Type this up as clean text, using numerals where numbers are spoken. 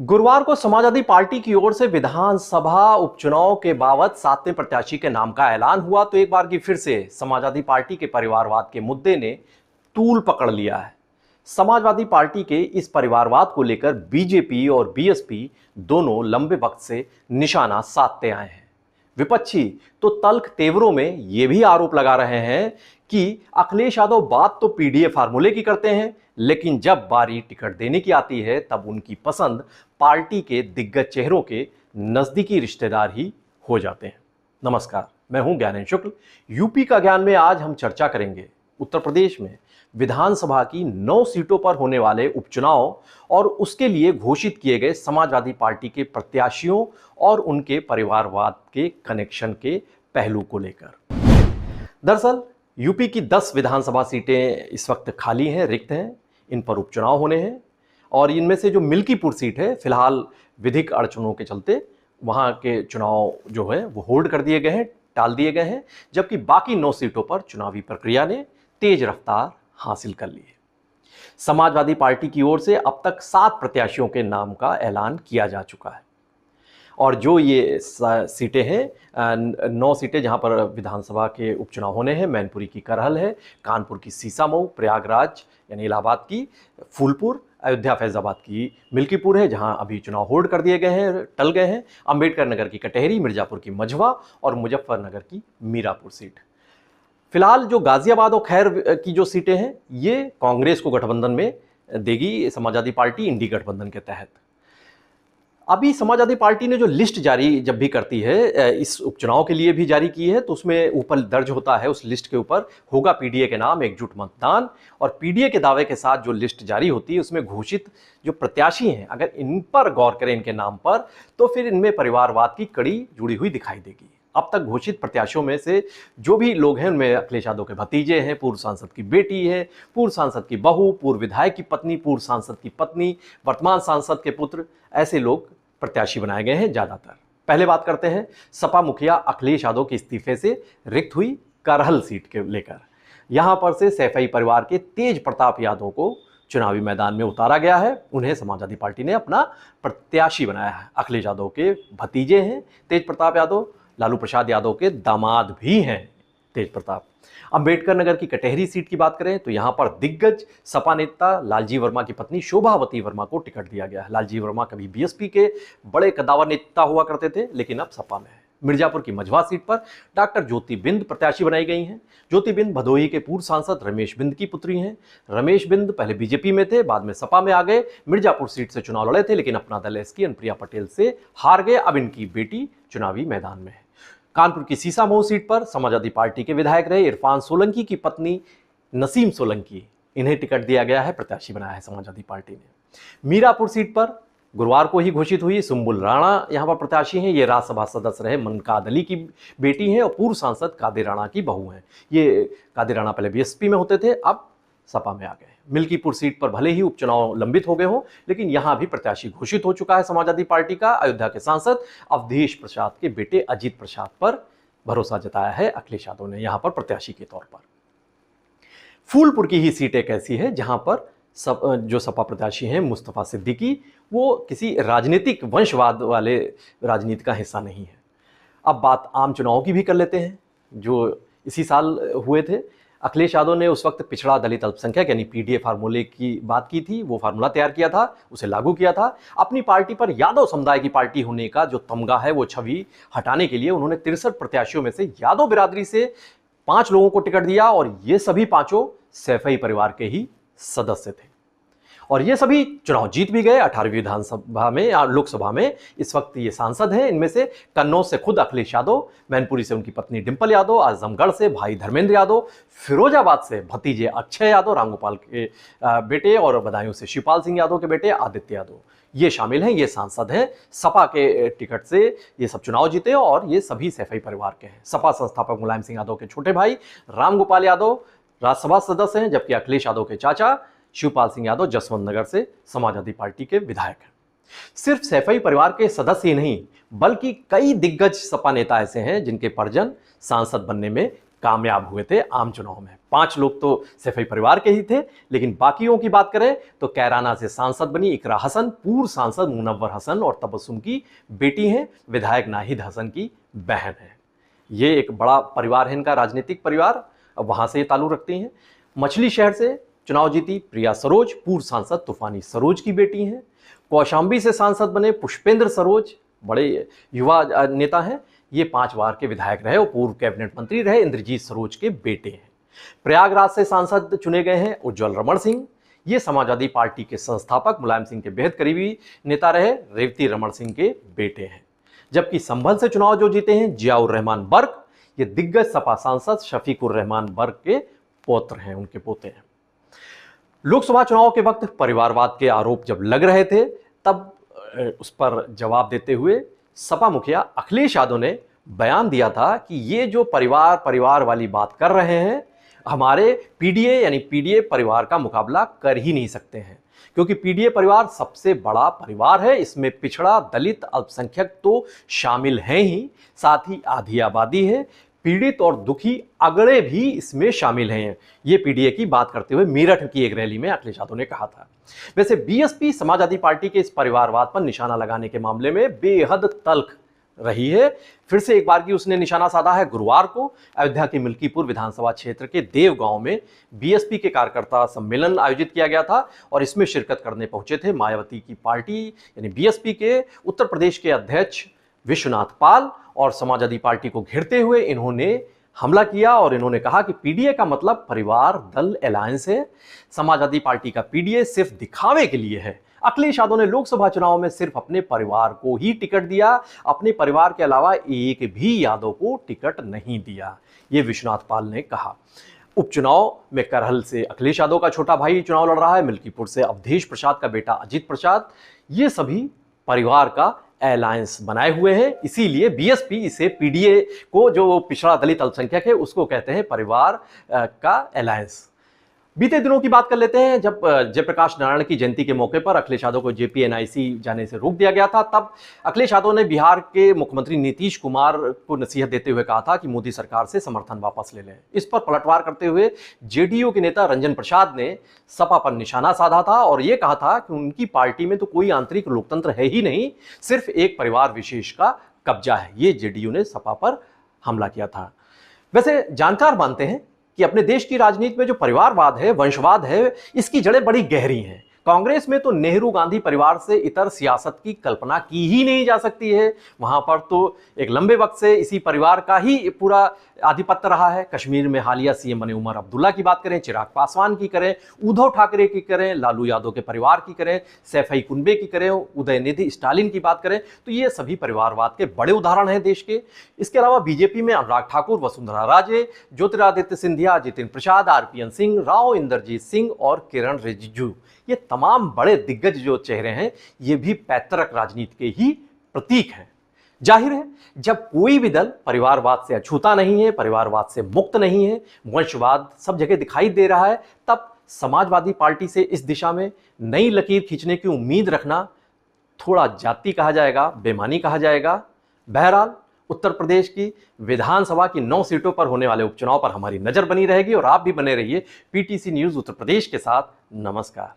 गुरुवार को समाजवादी पार्टी की ओर से विधानसभा उपचुनाव के बाबत 7वें प्रत्याशी के नाम का ऐलान हुआ तो एक बार की फिर से समाजवादी पार्टी के परिवारवाद के मुद्दे ने तूल पकड़ लिया है। समाजवादी पार्टी के इस परिवारवाद को लेकर बीजेपी और बीएसपी दोनों लंबे वक्त से निशाना साधते आए हैं। विपक्षी तो तल्ख तेवरों में यह भी आरोप लगा रहे हैं कि अखिलेश यादव बात तो पीडीए फार्मूले की करते हैं, लेकिन जब बारी टिकट देने की आती है तब उनकी पसंद पार्टी के दिग्गज चेहरों के नजदीकी रिश्तेदार ही हो जाते हैं। नमस्कार, मैं हूं ज्ञानेंद्र शुक्ल। यूपी का ज्ञान में आज हम चर्चा करेंगे उत्तर प्रदेश में विधानसभा की 9 सीटों पर होने वाले उपचुनाव और उसके लिए घोषित किए गए समाजवादी पार्टी के प्रत्याशियों और उनके परिवारवाद के कनेक्शन के पहलू को लेकर। दरअसल यूपी की 10 विधानसभा सीटें इस वक्त खाली हैं, रिक्त हैं। इन पर उपचुनाव होने हैं और इनमें से जो मिल्कीपुर सीट है, फिलहाल विधिक अड़चनों के चलते वहां के चुनाव जो है वो होल्ड कर दिए गए हैं, टाल दिए गए हैं, जबकि बाकी 9 सीटों पर चुनावी प्रक्रिया ने तेज रफ्तार हासिल कर ली है। समाजवादी पार्टी की ओर से अब तक 7 प्रत्याशियों के नाम का ऐलान किया जा चुका है और जो ये सीटें हैं, 9 सीटें जहां पर विधानसभा के उपचुनाव होने हैं, मैनपुरी की करहल है, कानपुर की सीसामऊ, प्रयागराज यानी इलाहाबाद की फूलपुर, अयोध्या फैजाबाद की मिल्कीपुर है जहां अभी चुनाव होल्ड कर दिए गए हैं, टल गए हैं, अंबेडकर नगर की कटहरी, मिर्जापुर की मझवा और मुजफ्फरनगर की मीरापुर सीट। फिलहाल जो गाजियाबाद और खैर की जो सीटें हैं ये कांग्रेस को गठबंधन में देगी समाजवादी पार्टी इंडी गठबंधन के तहत। अभी समाजवादी पार्टी ने जो लिस्ट जारी जब भी करती है, इस उपचुनाव के लिए भी जारी की है, तो उसमें ऊपर दर्ज होता है, उस लिस्ट के ऊपर होगा पीडीए के नाम, एकजुट मतदान। और पीडीए के दावे के साथ जो लिस्ट जारी होती है उसमें घोषित जो प्रत्याशी हैं, अगर इन पर गौर करें इनके नाम पर, तो फिर इनमें परिवारवाद की कड़ी जुड़ी हुई दिखाई देगी। अब तक घोषित प्रत्याशियों में से जो भी लोग हैं उनमें अखिलेश यादव के भतीजे हैं, पूर्व सांसद की बेटी है, पूर्व सांसद की बहू, पूर्व विधायक की पत्नी, पूर्व सांसद की पत्नी, वर्तमान सांसद के पुत्र, ऐसे लोग प्रत्याशी बनाए गए हैं ज्यादातर। पहले बात करते हैं सपा मुखिया अखिलेश यादव के इस्तीफे से रिक्त हुई करहल सीट के लेकर। यहां पर से सैफई परिवार के तेज प्रताप यादव को चुनावी मैदान में उतारा गया है। उन्हें समाजवादी पार्टी ने अपना प्रत्याशी बनाया है। अखिलेश यादव के भतीजे हैं तेज प्रताप यादव, लालू प्रसाद यादव के दामाद भी हैं तेज प्रताप। अंबेडकर नगर की कटहरी सीट की बात करें तो यहां पर दिग्गज सपा नेता लालजी वर्मा की पत्नी शोभावती वर्मा को टिकट दिया गया है। लालजी वर्मा कभी बीएसपी के बड़े कद्दावर नेता हुआ करते थे, लेकिन अब सपा में है। मिर्जापुर की मझवा सीट पर डॉक्टर ज्योति बिंद प्रत्याशी बनाई गई हैं। ज्योति बिंद भदोही के पूर्व सांसद रमेश बिंद की पुत्री हैं। रमेश बिंद पहले बीजेपी में थे, बाद में सपा में आ गए। मिर्जापुर सीट से चुनाव लड़े थे, लेकिन अपना दल एसकी अनुप्रिया पटेल से हार गए। अब इनकी बेटी चुनावी मैदान में है। कानपुर की सीसामऊ सीट पर समाजवादी पार्टी के विधायक रहे इरफान सोलंकी की पत्नी नसीम सोलंकी, इन्हें टिकट दिया गया है, प्रत्याशी बनाया है समाजवादी पार्टी ने। मीरापुर सीट पर गुरुवार को ही घोषित हुई सुंबुल राणा यहां पर प्रत्याशी हैं। ये राज्यसभा सदस्य रहे मनकाद अली की बेटी हैं और पूर्व सांसद कादिर राणा की बहू हैं। ये कादिर राणा पहले बीएसपी में होते थे, अब सपा में आ गए। मिल्कीपुर सीट पर भले ही उपचुनाव लंबित हो गए हों, लेकिन यहां भी प्रत्याशी घोषित हो चुका है समाजवादी पार्टी का। अयोध्या के सांसद अवधेश प्रसाद के बेटे अजीत प्रसाद पर भरोसा जताया है अखिलेश यादव ने यहां पर प्रत्याशी के तौर पर। फूलपुर की ही सीट एक ऐसी है जहां पर जो सपा प्रत्याशी हैं मुस्तफा सिद्दीकी, वो किसी राजनीतिक वंशवाद वाले राजनीति का हिस्सा नहीं है। अब बात आम चुनाव की भी कर लेते हैं जो इसी साल हुए थे। अखिलेश यादव ने उस वक्त पिछड़ा दलित अल्पसंख्यक यानी पीडीए फार्मूले की बात की थी। वो फार्मूला तैयार किया था, उसे लागू किया था। अपनी पार्टी पर यादव समुदाय की पार्टी होने का जो तमगा है वो छवि हटाने के लिए उन्होंने 63 प्रत्याशियों में से यादव बिरादरी से 5 लोगों को टिकट दिया और ये सभी 5 सैफई परिवार के ही सदस्य थे और ये सभी चुनाव जीत भी गए। 18वीं विधानसभा में या लोकसभा में इस वक्त ये सांसद हैं। इनमें से कन्नौज से खुद अखिलेश यादव, मैनपुरी से उनकी पत्नी डिंपल यादव, आजमगढ़ से भाई धर्मेंद्र यादव, फिरोजाबाद से भतीजे अक्षय यादव, रामगोपाल के बेटे, और बदायूं से शिवपाल सिंह यादव के बेटे आदित्य यादव, ये शामिल हैं। ये सांसद हैं। सपा के टिकट से ये सब चुनाव जीते और ये सभी सैफई परिवार के हैं। सपा संस्थापक मुलायम सिंह यादव के छोटे भाई रामगोपाल यादव राज्यसभा सदस्य हैं, जबकि अखिलेश यादव के चाचा शिवपाल सिंह यादव जसवंत नगर से समाजवादी पार्टी के विधायक हैं। सिर्फ सैफई परिवार के सदस्य ही नहीं, बल्कि कई दिग्गज सपा नेता ऐसे हैं जिनके परिजन सांसद बनने में कामयाब हुए थे आम चुनाव में। 5 लोग तो सैफई परिवार के ही थे, लेकिन बाकियों की बात करें तो कैराना से सांसद बनी इकरा हसन पूर्व सांसद मुनव्वर हसन और तबस्सुम की बेटी हैं, विधायक नाहिद हसन की बहन है। ये एक बड़ा परिवार है इनका, राजनीतिक परिवार, अब वहां से ये ताल्लुक रखती हैं। मछली शहर से चुनाव जीती प्रिया सरोज, पूर्व सांसद तूफानी सरोज की बेटी हैं। कौशाम्बी से सांसद बने पुष्पेंद्र सरोज, बड़े युवा नेता हैं। ये 5 बार के विधायक रहे और पूर्व कैबिनेट मंत्री रहे, इंद्रजीत सरोज के बेटे हैं। प्रयागराज से सांसद चुने गए हैं उज्जवल रमण सिंह, ये समाजवादी पार्टी के संस्थापक मुलायम सिंह के बेहद करीबी नेता रहे, रेवती रमण सिंह के बेटे हैं। जबकि संभल से चुनाव जो जीते हैं जियाउर रहमान बर्क, ये दिग्गज सपा सांसद शफीकुर रहमान बर्क के पौत्र हैं, उनके पोते हैं। लोकसभा चुनाव के वक्त परिवारवाद के आरोप जब लग रहे थे, तब उस पर जवाब देते हुए सपा मुखिया अखिलेश यादव ने बयान दिया था कि ये जो परिवार वाली बात कर रहे हैं, हमारे पीडीए यानी पीडीए परिवार का मुकाबला कर ही नहीं सकते हैं, क्योंकि पीडीए परिवार सबसे बड़ा परिवार है। इसमें पिछड़ा, दलित, अल्पसंख्यक तो शामिल हैं ही, साथ ही आधी आबादी है, पीड़ित और दुखी अगड़े भी इसमें शामिल हैं। ये पीडीए की बात करते हुए मेरठ की एक रैली में अखिलेश यादव ने कहा था। वैसे बीएसपी समाजवादी पार्टी के इस परिवारवाद पर निशाना लगाने के मामले में बेहद तल्ख रही है। फिर से एक बार की उसने निशाना साधा है। गुरुवार को अयोध्या के मिल्कीपुर विधानसभा क्षेत्र के देव गांव में बीएसपी के कार्यकर्ता सम्मेलन आयोजित किया गया था और इसमें शिरकत करने पहुंचे थे मायावती की पार्टी यानी बीएसपी के उत्तर प्रदेश के अध्यक्ष विश्वनाथ पाल, और समाजवादी पार्टी को घेरते हुए इन्होंने हमला किया और इन्होंने कहा कि पीडीए का मतलब परिवार दल अलायंस है। समाजवादी पार्टी का पीडीए सिर्फ दिखावे के लिए है। अखिलेश यादव ने लोकसभा चुनाव में सिर्फ अपने परिवार को ही टिकट दिया, अपने परिवार के अलावा एक भी यादव को टिकट नहीं दिया, ये विश्वनाथ पाल ने कहा। उपचुनाव में करहल से अखिलेश यादव का छोटा भाई चुनाव लड़ रहा है, मिल्कीपुर से अवधेश प्रसाद का बेटा अजीत प्रसाद, ये सभी परिवार का अलायंस बनाए हुए हैं। इसीलिए बीएसपी इसे पीडीए को, जो पिछड़ा दलित अल्पसंख्यक है, उसको कहते हैं परिवार का अलायंस। बीते दिनों की बात कर लेते हैं। जब जयप्रकाश नारायण की जयंती के मौके पर अखिलेश यादव को जेपीएनआईसी जाने से रोक दिया गया था, तब अखिलेश यादव ने बिहार के मुख्यमंत्री नीतीश कुमार को नसीहत देते हुए कहा था कि मोदी सरकार से समर्थन वापस ले लें। इस पर पलटवार करते हुए जेडीयू के नेता रंजन प्रसाद ने सपा पर निशाना साधा था और यह कहा था कि उनकी पार्टी में तो कोई आंतरिक लोकतंत्र है ही नहीं, सिर्फ एक परिवार विशेष का कब्जा है। ये जेडीयू ने सपा पर हमला किया था। वैसे जानकार मानते हैं कि अपने देश की राजनीति में जो परिवारवाद है, वंशवाद है, इसकी जड़ें बड़ी गहरी हैं। कांग्रेस में तो नेहरू गांधी परिवार से इतर सियासत की कल्पना की ही नहीं जा सकती है। वहां पर तो एक लंबे वक्त से इसी परिवार का ही पूरा आधिपत्य रहा है। कश्मीर में हालिया सीएम बने उमर अब्दुल्ला की बात करें, चिराग पासवान की करें, उद्धव ठाकरे की करें, लालू यादव के परिवार की करें, सैफई कुनबे की करें, उदयनिधि स्टालिन की बात करें, तो ये सभी परिवारवाद के बड़े उदाहरण हैं देश के। इसके अलावा बीजेपी में अनुराग ठाकुर, वसुंधरा राजे, ज्योतिरादित्य सिंधिया, जितिन प्रसाद, आरपीएन सिंह, राव इंदरजीत सिंह और किरण रिजिजू, ये तमाम बड़े दिग्गज जो चेहरे हैं, ये भी पैतृक राजनीति के ही प्रतीक हैं। जाहिर है, जब कोई भी दल परिवारवाद से अछूता नहीं है, परिवारवाद से मुक्त नहीं है, वंशवाद सब जगह दिखाई दे रहा है, तब समाजवादी पार्टी से इस दिशा में नई लकीर खींचने की उम्मीद रखना थोड़ा जाति कहा जाएगा, बेईमानी कहा जाएगा। बहरहाल उत्तर प्रदेश की विधानसभा की 9 सीटों पर होने वाले उपचुनाव पर हमारी नजर बनी रहेगी और आप भी बने रहिए पीटीसी न्यूज उत्तर प्रदेश के साथ। नमस्कार।